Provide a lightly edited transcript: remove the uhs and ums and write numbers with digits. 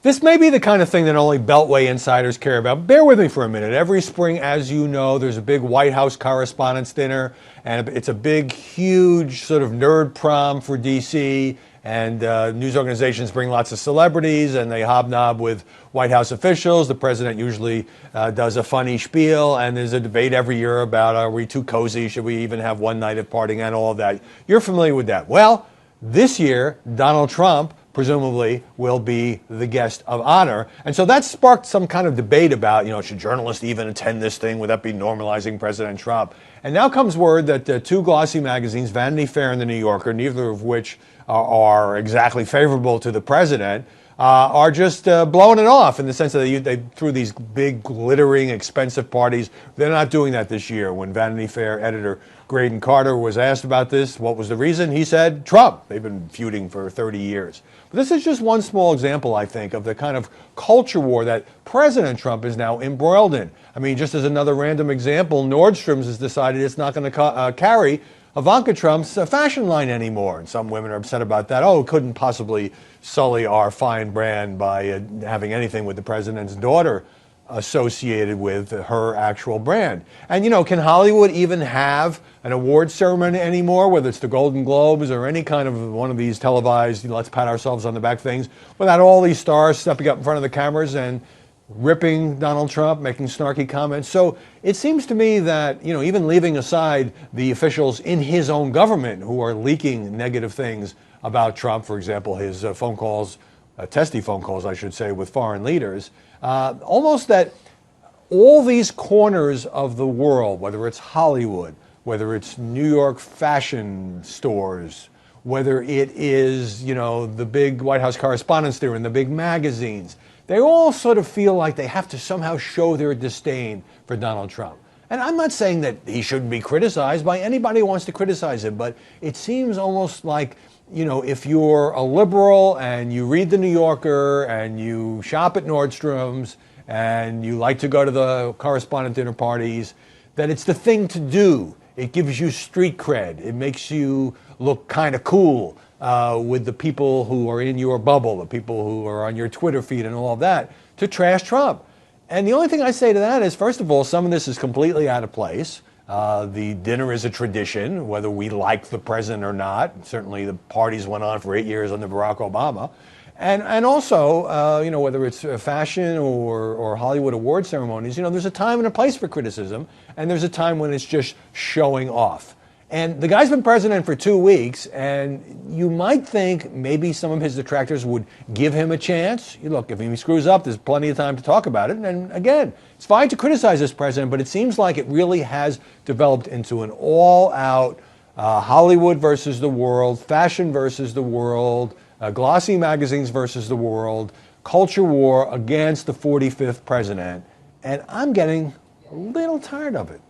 This may be the kind of thing that only Beltway insiders care about. Bear with me for a minute. Every spring, as you know, there's a big White House Correspondents' Dinner, and it's a big, huge sort of nerd prom for D.C., and news organizations bring lots of celebrities, and they hobnob with White House officials. The president usually does a funny spiel, and there's a debate every year about, are we too cozy? Should we even have one night of partying and all of that? You're familiar with that. Well, this year, Donald Trump presumably will be the guest of honor. And so that sparked some kind of debate about, should journalists even attend this thing? Would that be normalizing President Trump? And now comes word that two glossy magazines, Vanity Fair and The New Yorker, neither of which are exactly favorable to the president, are just blowing it off in the sense that they threw these big, glittering, expensive parties. They're not doing that this year. When Vanity Fair editor Graydon Carter was asked about this, what was the reason? He said, Trump. They've been feuding for 30 years. But this is just one small example, I think, of the kind of culture war that President Trump is now embroiled in. I mean, just as another random example, Nordstrom's has decided it's not going to carry Ivanka Trump's fashion line anymore. And some women are upset about that. Oh, it couldn't possibly sully our fine brand by having anything with the president's daughter associated with her actual brand. And, can Hollywood even have an award ceremony anymore, whether it's the Golden Globes or any kind of one of these televised, let's pat ourselves on the back things, without all these stars stepping up in front of the cameras and ripping Donald Trump, making snarky comments? So it seems to me that, even leaving aside the officials in his own government who are leaking negative things about Trump, for example, his phone calls, testy phone calls, I should say, with foreign leaders, almost that all these corners of the world, whether it's Hollywood, whether it's New York fashion stores, whether it is, the big White House Correspondents' Dinner and the big magazines, they all sort of feel like they have to somehow show their disdain for Donald Trump. And I'm not saying that he shouldn't be criticized by anybody who wants to criticize him, but it seems almost like, if you're a liberal and you read The New Yorker and you shop at Nordstrom's and you like to go to the correspondent dinner parties, that it's the thing to do. It gives you street cred. It makes you look kind of cool with the people who are in your bubble, the people who are on your Twitter feed and all of that, to trash Trump. And the only thing I say to that is, first of all, some of this is completely out of place. The dinner is a tradition, whether we like the president or not. Certainly the parties went on for 8 years under Barack Obama. And also, whether it's fashion or Hollywood award ceremonies, there's a time and a place for criticism, and there's a time when it's just showing off. And the guy's been president for 2 weeks, and you might think maybe some of his detractors would give him a chance. Look, if he screws up, there's plenty of time to talk about it. And again, it's fine to criticize this president, but it seems like it really has developed into an all-out Hollywood versus the world, fashion versus the world, glossy magazines versus the world, culture war against the 45th president. And I'm getting a little tired of it.